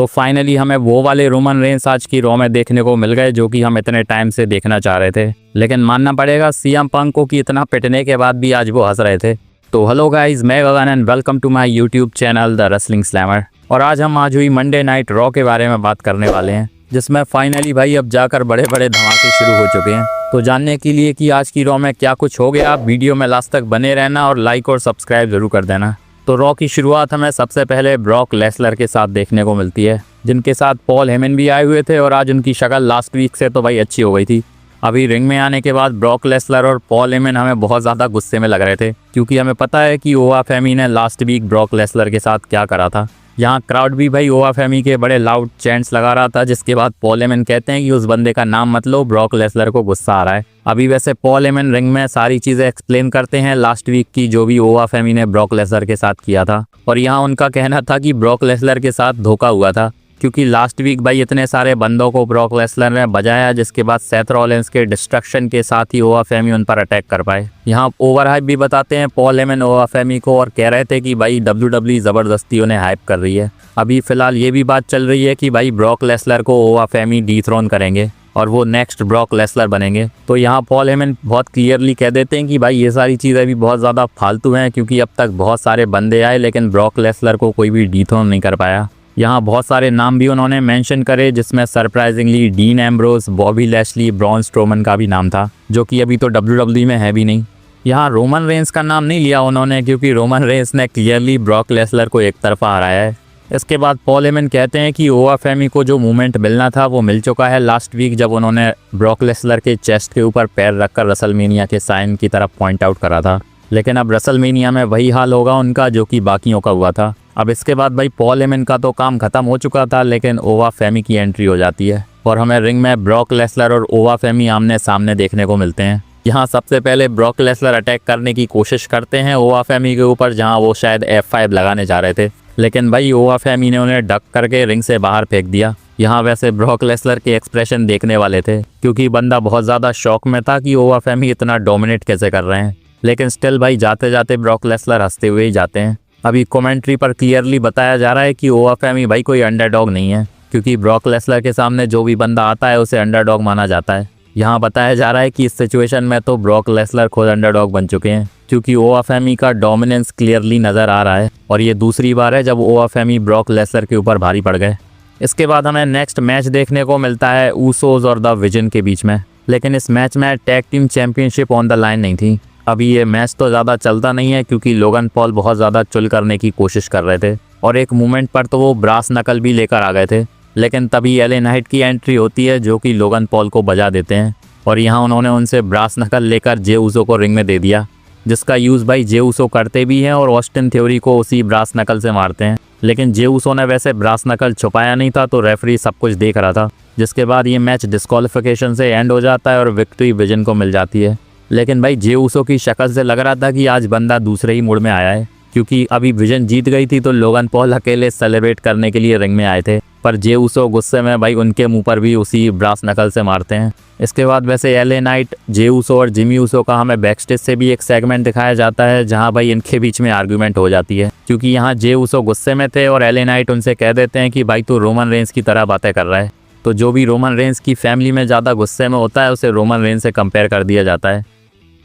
तो फाइनली हमें वो वाले रोमन रेंस आज की रॉ में देखने को मिल गए जो कि हम इतने टाइम से देखना चाह रहे थे। लेकिन मानना पड़ेगा सीएम पंक को कि इतना पिटने के बाद भी आज वो हंस रहे थे। तो हेलो गाइस, मैं Gagan and welcome to my YouTube channel the wrestling slammer. और आज हम हुई मंडे नाइट रॉ के बारे में बात करने वाले हैं, जिसमें फाइनली भाई अब जाकर बड़े बड़े धमाके शुरू हो चुके हैं। तो जानने के लिए कि आज की रॉ में क्या कुछ हो गया, आप वीडियो में लास्ट तक बने रहना और लाइक और सब्सक्राइब जरूर कर देना। तो रॉ की शुरुआत हमें सबसे पहले ब्रॉक लेसलर के साथ देखने को मिलती है, जिनके साथ पॉल हेमन भी आए हुए थे। और आज उनकी शक्ल लास्ट वीक से तो भाई अच्छी हो गई थी। अभी रिंग में आने के बाद ब्रॉक लेसलर और पॉल हेमन हमें बहुत ज़्यादा गुस्से में लग रहे थे, क्योंकि हमें पता है कि ओवा फेमी ने लास्ट वीक ब्रॉक लेसलर के साथ क्या करा था। यहाँ क्राउड भी भाई ओवा फेमी के बड़े लाउड चैंट्स लगा रहा था, जिसके बाद पॉल हेमन कहते हैं कि उस बंदे का नाम मत लो, ब्रॉक लेसलर को गुस्सा आ रहा है। अभी वैसे पॉल हेमन रिंग में सारी चीज़ें एक्सप्लेन करते हैं लास्ट वीक की, जो भी ओवा फेमी ने ब्रॉक लेसलर के साथ किया था। और यहाँ उनका कहना था कि ब्रॉक लेसलर के साथ धोखा हुआ था, क्योंकि लास्ट वीक भाई इतने सारे बंदों को ब्रॉक लेसलर ने बजाया, जिसके बाद सेथ रॉलिंस के डिस्ट्रक्शन के साथ ही ओवा फेमी उन पर अटैक कर पाए। यहाँ ओवर हाइप भी बताते हैं पॉल हेमन ओवा फेमी को, और कह रहे थे कि भाई WWE ज़बरदस्ती उन्हें हाइप कर रही है। अभी फिलहाल ये भी बात चल रही है कि भाई ब्रॉक लेसलर को ओवा फेमी डीथ्रोन करेंगे और वो नेक्स्ट ब्रॉक लेसलर बनेंगे। तो यहाँ पॉल हेमन बहुत क्लियरली कह देते हैं कि भाई ये सारी चीज़ें भी बहुत ज़्यादा फालतू हैं, क्योंकि अब तक बहुत सारे बंदे आए लेकिन ब्रॉक लेसलर को कोई भी डीथ्रोन नहीं कर पाया। यहाँ बहुत सारे नाम भी उन्होंने मेंशन करे, जिसमें surprisingly dean Ambrose, Bobby Lashley, Braun Strowman का भी नाम था, जो कि अभी तो WWE में है भी नहीं। यहाँ रोमन रेंस का नाम नहीं लिया उन्होंने, क्योंकि रोमन रेंस ने क्लियरली ब्रॉक लेसलर को एक तरफा हराया है। इसके बाद पॉल हेमन कहते हैं कि ओवा फेमी को जो मूवमेंट मिलना था वो मिल चुका है लास्ट वीक, जब उन्होंने ब्रॉक लेसलर के चेस्ट के ऊपर पैर रखकर रेसलमेनिया के साइन की तरफ पॉइंट आउट करा था। लेकिन अब रेसलमेनिया में वही हाल होगा उनका जो कि बाकियों का हुआ था। अब इसके बाद भाई पॉल हेमन का तो काम खत्म हो चुका था, लेकिन ओवा फेमी की एंट्री हो जाती है और हमें रिंग में ब्रॉक लेसलर और ओवा फेमी आमने सामने देखने को मिलते हैं। यहाँ सबसे पहले ब्रॉक लेसलर अटैक करने की कोशिश करते हैं ओवा फेमी के ऊपर, जहाँ वो शायद F5 लगाने जा रहे थे, लेकिन भाई ओवा फेमी ने उन्हें डक करके रिंग से बाहर फेंक दिया। यहाँ वैसे ब्रॉक लेसलर के एक्सप्रेशन देखने वाले थे, क्योंकि बंदा बहुत ज़्यादा शॉक में था कि ओवा फेमी इतना डोमिनेट कैसे कर रहे हैं। लेकिन स्टिल भाई जाते जाते ब्रॉक लेसलर हंसते हुए ही जाते हैं। अभी कमेंट्री पर क्लियरली बताया जा रहा है कि ओवा फेमी भाई कोई अंडरडॉग नहीं है, क्योंकि ब्रॉक लेसलर के सामने जो भी बंदा आता है उसे अंडरडॉग माना जाता है। यहाँ बताया जा रहा है कि इस सिचुएशन में तो ब्रॉक लेसलर खुद अंडरडॉग बन चुके हैं, क्योंकि ओवा फेमी का डोमिनेंस क्लियरली नज़र आ रहा है। और ये दूसरी बार है जब ओवा फेमी ब्रॉक लेसलर के ऊपर भारी पड़ गए। इसके बाद हमें नेक्स्ट मैच देखने को मिलता है ऊसोस और द विजन के बीच में, लेकिन इस मैच में tag team championship on the line नहीं थी। अभी ये मैच तो ज़्यादा चलता नहीं है, क्योंकि लोगन पॉल बहुत ज़्यादा चुल करने की कोशिश कर रहे थे, और एक मोमेंट पर तो वो ब्रास नकल भी लेकर आ गए थे। लेकिन तभी LA नाइट की एंट्री होती है, जो कि लोगन पॉल को बजा देते हैं, और यहाँ उन्होंने उनसे ब्रास नकल लेकर जे ऊसो को रिंग में दे दिया, जिसका यूज़ भाई जे ऊसो करते भी हैं और ऑस्टिन थ्योरी को उसी ब्रास नकल से मारते हैं। लेकिन जे ऊसो ने वैसे ब्रास नकल छुपाया नहीं था, तो रेफरी सब कुछ देख रहा था, जिसके बाद ये मैच डिस्क्वालिफिकेशन से एंड हो जाता है और विक्ट्री विजन को मिल जाती है। लेकिन भाई जे ऊसो की शक्ल से लग रहा था कि आज बंदा दूसरे ही मूड में आया है, क्योंकि अभी विजन जीत गई थी तो लोगन पॉल अकेले सेलिब्रेट करने के लिए रिंग में आए थे, पर जे ऊसो गुस्से में भाई उनके मुंह पर भी उसी ब्रास नकल से मारते हैं। इसके बाद वैसे LA नाइट, जे ऊसो और जिमी ऊसो का हमें बैकस्टेज से भी एक सेगमेंट दिखाया जाता है, जहां भाई इनके बीच में आर्गुमेंट हो जाती है, क्योंकि यहाँ जे ऊसो गुस्से में थे और LA नाइट उनसे कह देते हैं कि भाई तू रोमन रेंस की तरह बातें कर रहा है। तो जो भी रोमन रेंस की फैमिली में ज़्यादा गुस्से में होता है उसे रोमन रेंस से कंपेयर कर दिया जाता है।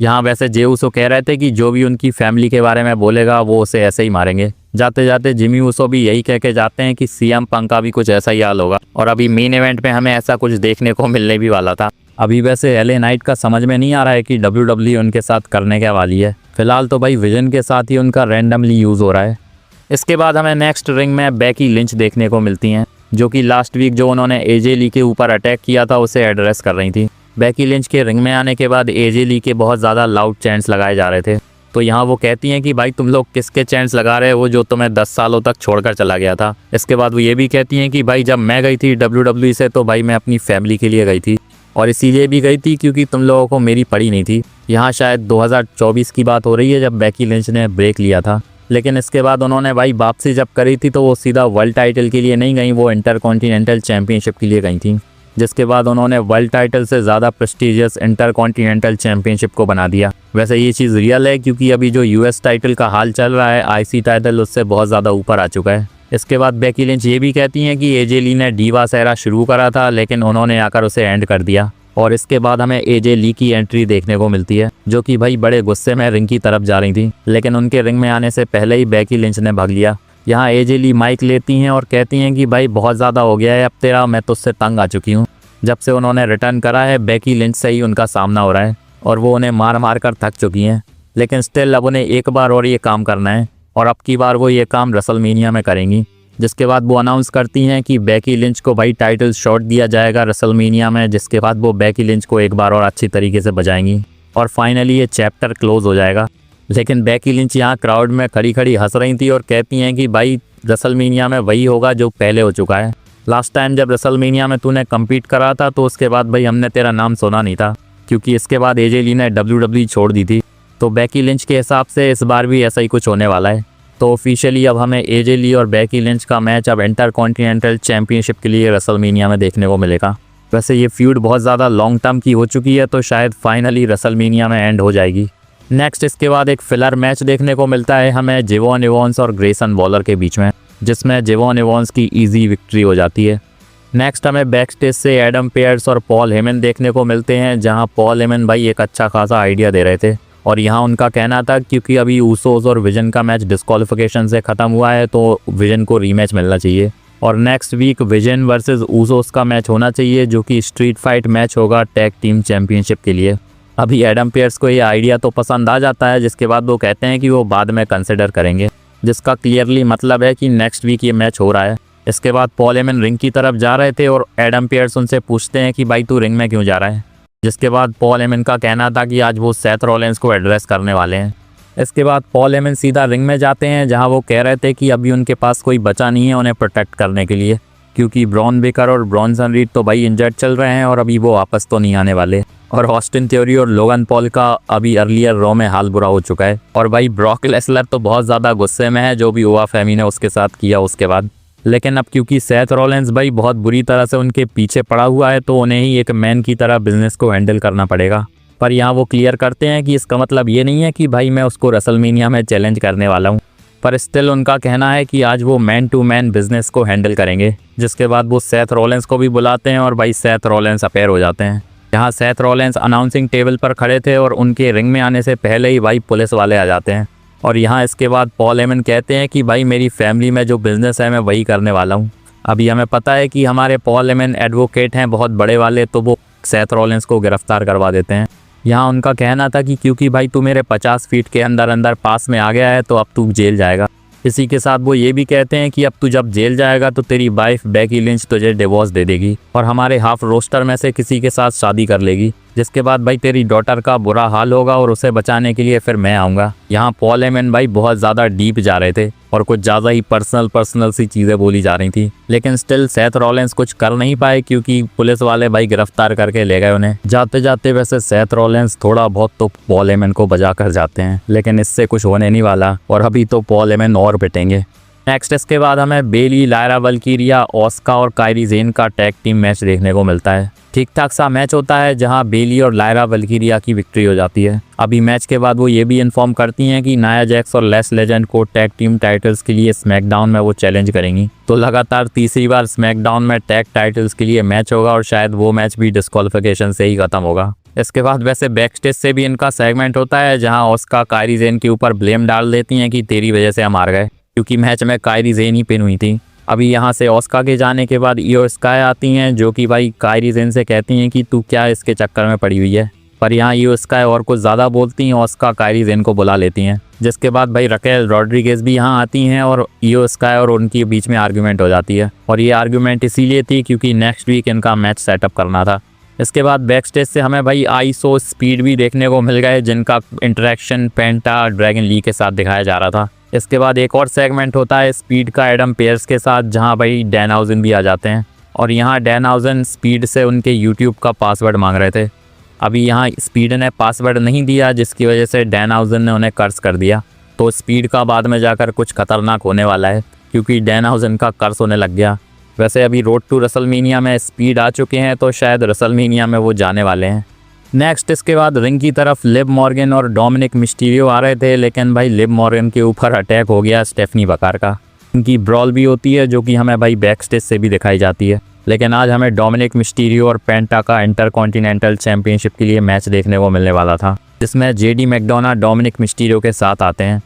यहाँ वैसे जे ऊसो कह रहे थे कि जो भी उनकी फैमिली के बारे में बोलेगा वो उसे ऐसे ही मारेंगे। जाते जाते जिमी ऊसो भी यही कह के जाते हैं कि सीएम पंक का भी कुछ ऐसा ही हाल होगा, और अभी मेन इवेंट में हमें ऐसा कुछ देखने को मिलने भी वाला था। अभी वैसे LA नाइट का समझ में नहीं आ रहा है कि WWE उनके साथ करने क्या वाली है। फिलहाल तो भाई विजन के साथ ही उनका रैंडमली यूज़ हो रहा है। इसके बाद हमें नेक्स्ट रिंग में बेकी लिंच देखने को मिलती हैं, जो कि लास्ट वीक जो उन्होंने AJ ली के ऊपर अटैक किया था उसे एड्रेस कर रही थी। बेकी लिंच के रिंग में आने के बाद AJ ली के बहुत ज़्यादा लाउड चैंट्स लगाए जा रहे थे। तो यहाँ वो कहती हैं कि भाई तुम लोग किसके चैंट्स लगा रहे हो जो तुम्हें 10 सालों तक छोड़कर चला गया था। इसके बाद वो ये भी कहती हैं कि भाई जब मैं गई थी WWE से तो भाई मैं अपनी फैमिली के लिए गई थी, और इसीलिए भी गई थी क्योंकि तुम लोगों को मेरी पड़ी नहीं थी। यहाँ शायद 2024 की बात हो रही है जब बेकी लिंच ने ब्रेक लिया था। लेकिन इसके बाद उन्होंने भाई वापसी जब करी थी तो वो सीधा वर्ल्ड टाइटल के लिए नहीं गई, वो इंटरकॉन्टिनेंटल चैंपियनशिप के लिए गई थी। जिसके बाद उन्होंने वर्ल्ड टाइटल से ज़्यादा प्रेस्टीजियस इंटरकॉन्टिनेंटल चैंपियनशिप को बना दिया। वैसे ये चीज़ रियल है क्योंकि अभी जो यूएस टाइटल का हाल चल रहा है, आईसी टाइटल उससे बहुत ज़्यादा ऊपर आ चुका है। इसके बाद बेकी लिंच ये भी कहती हैं कि एजे ली ने डीवास एरा शुरू करा था, लेकिन उन्होंने आकर उसे एंड कर दिया। और इसके बाद हमें एजे ली की एंट्री देखने को मिलती है, जो कि भाई बड़े गुस्से में रिंग की तरफ जा रही थी, लेकिन उनके रिंग में आने से पहले ही बेकी लिंच ने भाग लिया। यहाँ एजे ली माइक लेती हैं और कहती हैं कि भाई बहुत ज़्यादा हो गया है अब तेरा, मैं तुझसे तंग आ चुकी हूँ। जब से उन्होंने रिटर्न करा है बेकी लिंच से ही उनका सामना हो रहा है और वो उन्हें मार मार कर थक चुकी हैं, लेकिन स्टिल अब उन्हें एक बार और ये काम करना है और अब की बार वो ये काम रेसलमेनिया में करेंगी। जिसके बाद वो अनाउंस करती हैं कि बेकी लिंच को भाई टाइटल शॉट दिया जाएगा रेसलमेनिया में, जिसके बाद वो बेकी लिंच को एक बार और अच्छी तरीके से बजाएंगी और फाइनली ये चैप्टर क्लोज हो जाएगा। लेकिन बेकी लिंच यहाँ क्राउड में खड़ी खड़ी हंस रही थी और कहती हैं कि भाई रेसलमेनिया में वही होगा जो पहले हो चुका है। लास्ट टाइम जब रेसलमेनिया में तूने कम्पीट करा था तो उसके बाद भाई हमने तेरा नाम सुना नहीं था, क्योंकि इसके बाद एजे ली ने WWE छोड़ दी थी। तो बेकी लिंच के हिसाब से इस बार भी ऐसा ही कुछ होने वाला है। तो ऑफिशियली अब हमें एजे ली और बेकी लिंच का मैच अब इंटरकॉन्टिनेंटल चैंपियनशिप के लिए रेसलमेनिया में देखने को मिलेगा। वैसे ये फ्यूड बहुत ज़्यादा लॉन्ग टर्म की हो चुकी है, तो शायद फाइनली रेसलमेनिया में एंड हो जाएगी। नेक्स्ट इसके बाद एक फिलर मैच देखने को मिलता है हमें जेवॉन एवॉन्स और ग्रेसन वॉलर के बीच में, जिसमें जेवॉन एवॉन्स की ईजी विक्ट्री हो जाती है। नेक्स्ट हमें बैकस्टेज से एडम पेयर्स और पॉल हेमन देखने को मिलते हैं, जहां पॉल हेमन भाई एक अच्छा खासा आइडिया दे रहे थे और यहां उनका कहना था क्योंकि अभी ऊसोस और विजन का मैच डिस्क्वालिफिकेशन से ख़त्म हुआ है तो विजन को रीमैच मिलना चाहिए और next week vision versus Usos का मैच होना चाहिए, जो कि स्ट्रीट फाइट मैच होगा टैग टीम चैंपियनशिप के लिए। अभी एडम पेयर्स को ये आइडिया तो पसंद आ जाता है, जिसके बाद वो कहते हैं कि वो बाद में कंसिडर करेंगे, जिसका क्लियरली मतलब है कि नेक्स्ट वीक ये मैच हो रहा है। इसके बाद पॉल हेमन रिंग की तरफ जा रहे थे और एडम पेयर्स उनसे पूछते हैं कि भाई तू रिंग में क्यों जा रहा है, जिसके बाद पॉल हेमन का कहना था कि आज वो सेथ रॉलिंस को एड्रेस करने वाले हैं। इसके बाद पॉल हेमन सीधा रिंग में जाते हैं, जहां वो कह रहे थे कि अभी उनके पास कोई बचा नहीं है उन्हें प्रोटेक्ट करने के लिए, क्योंकि ब्रॉन बेकर और ब्रॉन्सन रीड तो भाई इंजर्ड चल रहे हैं और अभी वो वापस तो नहीं आने वाले। और ऑस्टिन थ्योरी और लोगन पॉल का अभी अर्लियर रॉ में हाल बुरा हो चुका है और भाई ब्रॉक लेसनर तो बहुत ज़्यादा गुस्से में है जो भी ओवा फेमी ने उसके साथ किया उसके बाद। लेकिन अब क्योंकि सेथ रॉलिंस भाई बहुत बुरी तरह से उनके पीछे पड़ा हुआ है तो उन्हें ही एक मैन की तरह बिजनेस को हैंडल करना पड़ेगा। पर यहाँ वो क्लियर करते हैं कि इसका मतलब ये नहीं है कि भाई मैं उसको रेसलमेनिया में चैलेंज करने वाला हूँ, पर स्टिल उनका कहना है कि आज वो मैन टू मैन बिजनेस को हैंडल करेंगे। जिसके बाद वो सेथ रॉलिंस को भी बुलाते हैं और भाई सेथ रॉलिंस अपेयर हो जाते हैं। यहाँ सेथ रॉलिंस अनाउंसिंग टेबल पर खड़े थे और उनके रिंग में आने से पहले ही भाई पुलिस वाले आ जाते हैं और यहाँ इसके बाद पॉल हेमन कहते हैं कि भाई मेरी फैमिली में जो बिज़नेस है मैं वही करने वाला हूँ। अभी हमें पता है कि हमारे पॉल हेमन एडवोकेट हैं बहुत बड़े वाले, तो वो सेथ रॉलिंस को गिरफ्तार करवा देते हैं। यहाँ उनका कहना था कि क्योंकि भाई तू मेरे 50 फीट के अंदर अंदर पास में आ गया है तो अब तू जेल जाएगा। इसी के साथ वो ये भी कहते हैं कि अब तू जब जेल जाएगा तो तेरी वाइफ बेकी लिंच तुझे डिवोर्स दे देगी और हमारे हाफ रोस्टर में से किसी के साथ शादी कर लेगी, जिसके बाद भाई तेरी डॉटर का बुरा हाल होगा और उसे बचाने के लिए फिर मैं आऊँगा। यहाँ पॉल हेमन भाई बहुत ज़्यादा डीप जा रहे थे और कुछ ज़्यादा ही पर्सनल सी चीज़ें बोली जा रही थी, लेकिन स्टिल सेथ रॉलिंस कुछ कर नहीं पाए क्योंकि पुलिस वाले भाई गिरफ्तार करके ले गए उन्हें। जाते जाते वैसे सेथ रॉलिंस थोड़ा बहुत तो पॉल हेमन को बजा कर जाते हैं, लेकिन इससे कुछ होने नहीं वाला और अभी तो पॉल हेमन और पिटेंगे। नेक्स्ट इसके बाद हमें बेली, लायरा वल्कीरिया, ऑस्का और कायरी जेन का टैग टीम मैच देखने को मिलता है। ठीक ठाक सा मैच होता है जहां बेली और लायरा वल्कीरिया की विक्ट्री हो जाती है। अभी मैच के बाद वो ये भी इन्फॉर्म करती हैं कि नाया जैक्स और लेस लेजेंड को टैग टीम टाइटल्स के लिए स्मैकडाउन में वो चैलेंज करेंगी। तो लगातार तीसरी बार स्मैकडाउन में टैग टाइटल्स के लिए मैच होगा और शायद वो मैच भी डिस्क्वालिफिकेशन से ही खत्म होगा। इसके बाद वैसे बैकस्टेज से भी इनका सेगमेंट होता है जहां ऑस्का कायरी जेन के ऊपर ब्लेम डाल देती हैं कि तेरी वजह से हम हार गए, क्योंकि मैच में कायरी जेन ही पिन हुई थी। अभी यहाँ से ऑस्का के जाने के बाद इयो स्काई आती हैं जो कि भाई कायरी जेन से कहती हैं कि तू क्या इसके चक्कर में पड़ी हुई है, पर यहाँ इयो स्काई और कुछ ज़्यादा बोलती हैं। ऑस्का कायरी जेन को बुला लेती हैं, जिसके बाद भाई रकेल रॉड्रिगेज भी यहाँ आती हैं और इयो स्काई और उनके बीच में आर्ग्यूमेंट हो जाती है और ये आर्ग्यूमेंट इसीलिए थी क्योंकि नेक्स्ट वीक इनका मैच सेटअप करना था। इसके बाद बैकस्टेज से हमें भाई आईसो स्पीड भी देखने को मिल गए जिनका इंटरेक्शन पेंटा ड्रैगन ली के साथ दिखाया जा रहा था। इसके बाद एक और सेगमेंट होता है स्पीड का एडम पेयर्स के साथ, जहां भाई डैनहाउजन भी आ जाते हैं और यहां डैनहाउजन स्पीड से उनके यूट्यूब का पासवर्ड मांग रहे थे। अभी यहां स्पीड ने पासवर्ड नहीं दिया, जिसकी वजह से डैनहाउजन ने उन्हें कर्स कर दिया। तो स्पीड का बाद में जाकर कुछ खतरनाक होने वाला है क्योंकि डैनहाउजन का कर्स होने लग गया। वैसे अभी रोड टू रेसलमेनिया में स्पीड आ चुके हैं तो शायद रेसलमेनिया में वो जाने वाले हैं। नेक्स्ट इसके बाद रिंग की तरफ लिव मॉर्गन और डोमिनिक मिस्टीरियो आ रहे थे, लेकिन भाई लिव मॉर्गन के ऊपर अटैक हो गया स्टेफनी बकार का इनकी ब्रॉल भी होती है जो कि हमें भाई बैक स्टेज से भी दिखाई जाती है। लेकिन आज हमें डोमिनिक मिस्टीरियो और पेंटा का इंटरकॉन्टिनेंटल चैंपियनशिप के लिए मैच देखने को मिलने वाला था, जिसमें जेडी मैकडोना डोमिनिक मिस्टीरियो के साथ आते हैं।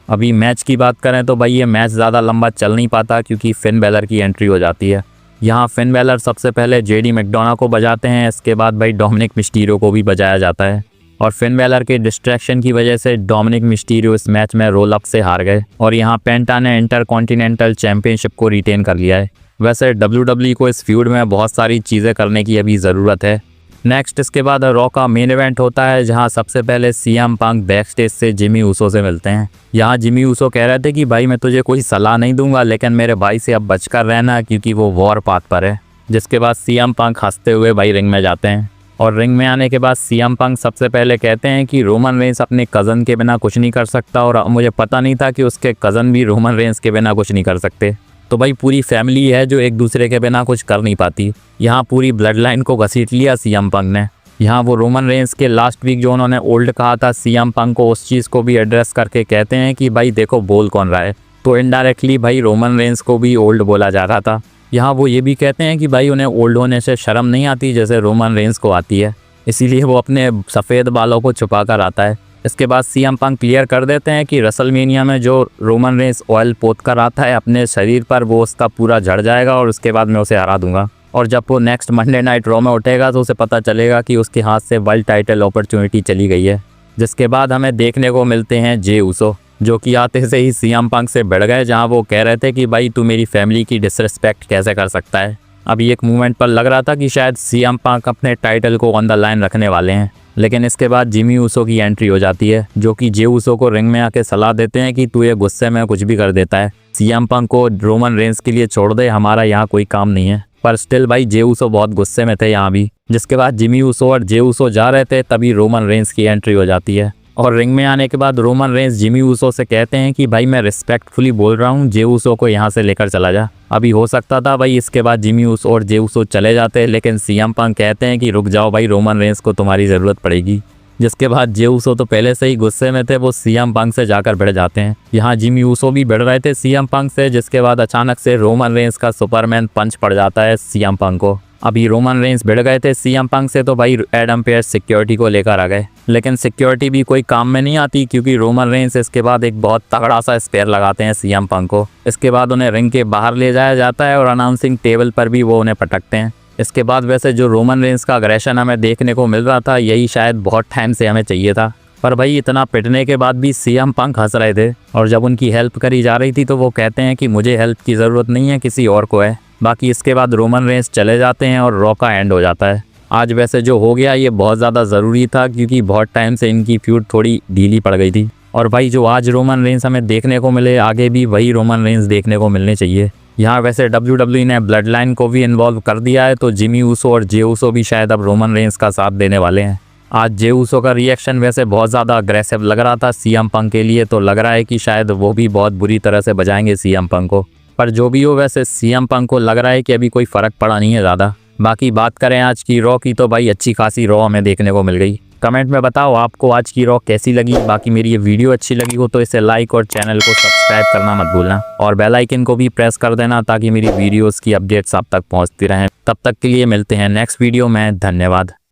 अभी मैच की बात करें तो भाई ये मैच ज़्यादा लंबा चल नहीं पाता क्योंकि फिन बैलर की एंट्री हो जाती है। यहाँ फिन बैलर सबसे पहले जेडी मैकडोना को बजाते हैं, इसके बाद भाई डोमिनिक मिस्टीरियो को भी बजाया जाता है। और फिन बैलर के डिस्ट्रैक्शन की वजह से डोमिनिक मिस्टीरियो इस मैच में रोल अप से हार गए और यहाँ पेंटा ने इंटरकॉन्टिनेंटल चैंपियनशिप को रिटेन कर लिया है। वैसे WWE को इस फ्यूड में बहुत सारी चीज़ें करने की अभी ज़रूरत है। नेक्स्ट इसके बाद रॉ का मेन इवेंट होता है, जहां सबसे पहले सीएम पंक बैक स्टेज से जिमी ऊसो से मिलते हैं। यहां जिमी ऊसो कह रहे थे कि भाई मैं तुझे कोई सलाह नहीं दूंगा, लेकिन मेरे भाई से अब बचकर रहना क्योंकि वो वॉर पाथ पर है। जिसके बाद सीएम पंक हंसते हुए भाई रिंग में जाते हैं और रिंग में आने के बाद सीएम पंक सबसे पहले कहते हैं कि रोमन रेंस अपने कज़न के बिना कुछ नहीं कर सकता, और मुझे पता नहीं था कि उसके कज़न भी रोमन रेंस के बिना कुछ नहीं कर सकते। तो भाई पूरी फैमिली है जो एक दूसरे के बिना कुछ कर नहीं पाती। यहाँ पूरी ब्लड लाइन को घसीट लिया सीएम पंक ने। यहाँ वो रोमन रेंस के लास्ट वीक जो उन्होंने ओल्ड कहा था सीएम पंक को, उस चीज़ को भी एड्रेस करके कहते हैं कि भाई देखो बोल कौन रहा है। तो इनडायरेक्टली भाई रोमन रेंस को भी ओल्ड बोला जा रहा था। यहाँ वो ये भी कहते हैं कि भाई उन्हें ओल्ड होने से शर्म नहीं आती जैसे रोमन रेंस को आती है, इसीलिए वो अपने सफ़ेद बालों को छुपा कर आता है। इसके बाद सीएम पंक क्लियर कर देते हैं कि रेसलमेनिया में जो रोमन रेंस ऑयल पोत कर आता है अपने शरीर पर, वो उसका पूरा झड़ जाएगा और उसके बाद मैं उसे हरा दूंगा। और जब वो नेक्स्ट मंडे नाइट रॉ में उठेगा तो उसे पता चलेगा कि उसके हाथ से वर्ल्ड टाइटल अपॉर्चुनिटी चली गई है। जिसके बाद हमें देखने को मिलते हैं जे ऊसो, जो कि आते से ही सीएम पंक से भिड़ गए, जहाँ वो कह रहे थे कि भाई तू मेरी फैमिली की डिसरिस्पेक्ट कैसे कर सकता है। अभी एक मूवमेंट पर लग रहा था कि शायद सीएम पंक अपने टाइटल को ऑन द लाइन रखने वाले हैं, लेकिन इसके बाद जिमी ऊसो की एंट्री हो जाती है, जो कि जे ऊसो को रिंग में आके सलाह देते हैं कि तू ये गुस्से में कुछ भी कर देता है, सीएम पंक को रोमन रेंस के लिए छोड़ दे, हमारा यहाँ कोई काम नहीं है। पर स्टिल भाई जे ऊसो बहुत गुस्से में थे यहाँ भी। जिसके बाद जिमी ऊसो और जे ऊसो जा रहे थे, तभी रोमन रेंस की एंट्री हो जाती है और रिंग में आने के बाद रोमन रेंस जिमी ऊसो से कहते हैं कि भाई मैं रिस्पेक्टफुली बोल रहा हूँ, जे ऊसो को यहाँ से लेकर चला जा। अभी हो सकता था भाई इसके बाद जिमी ऊसो और जे ऊसो चले जाते, लेकिन सीएम पंक कहते हैं कि रुक जाओ भाई, रोमन रेंस को तुम्हारी ज़रूरत पड़ेगी। जिसके बाद जे ऊसो तो पहले से ही गुस्से में थे, वो सीएम पंक से जाकर भिड़ जाते हैं। यहाँ जिमी ऊसो भी भिड़ रहे थे सीएम पंक से, जिसके बाद अचानक से रोमन रेंस का सुपरमैन पंच पड़ जाता है सीएम पंक को। अभी रोमन रेंस भिड़ गए थे सीएम पंक से, तो भाई एडम पेयर्स सिक्योरिटी को लेकर आ गए, लेकिन सिक्योरिटी भी कोई काम में नहीं आती क्योंकि रोमन रेंस इसके बाद एक बहुत तगड़ा सा स्पेयर लगाते हैं सीएम पंक को। इसके बाद उन्हें रिंग के बाहर ले जाया जाता है और अनाउंसिंग टेबल पर भी वो उन्हें पटकते हैं। इसके बाद वैसे जो रोमन रेंस का अग्रेशन हमें देखने को मिल रहा था, यही शायद बहुत टाइम से हमें चाहिए था। पर भाई इतना पिटने के बाद भी सीएम पंक हंस रहे थे, और जब उनकी हेल्प करी जा रही थी तो वो कहते हैं कि मुझे हेल्प की ज़रूरत नहीं है, किसी और को है। बाकी इसके बाद रोमन रेंस चले जाते हैं और रॉ का एंड हो जाता है। आज वैसे जो हो गया ये बहुत ज़्यादा ज़रूरी था क्योंकि बहुत टाइम से इनकी फ्यूड थोड़ी ढीली पड़ गई थी। और भाई जो आज रोमन रेंस हमें देखने को मिले, आगे भी वही रोमन रेंस देखने को मिलने चाहिए। यहाँ वैसे WWE ने ब्लड लाइन को भी इन्वॉल्व कर दिया है, तो जिमी ऊसो और जे ऊसो भी शायद अब रोमन रेंस का साथ देने वाले हैं। आज जे ऊसो का रिएक्शन वैसे बहुत ज़्यादा अग्रेसिव लग रहा था सीएम पंक के लिए, तो लग रहा है कि शायद वो भी बहुत बुरी तरह से बजाएंगे सीएम पंक को। पर जो भी हो, वैसे सीएम पंक को लग रहा है कि अभी कोई फ़र्क पड़ा नहीं है ज़्यादा। बाकी बात करें आज की रॉ की, तो भाई अच्छी खासी रॉ हमें देखने को मिल गई। कमेंट में बताओ आपको आज की रॉ कैसी लगी। बाकी मेरी ये वीडियो अच्छी लगी हो तो इसे लाइक और चैनल को सब्सक्राइब करना मत भूलना, और बेल आइकन को भी प्रेस कर देना ताकि मेरी वीडियोस की अपडेट्स आप तक पहुंचती रहें। तब तक के लिए मिलते हैं नेक्स्ट वीडियो में। धन्यवाद।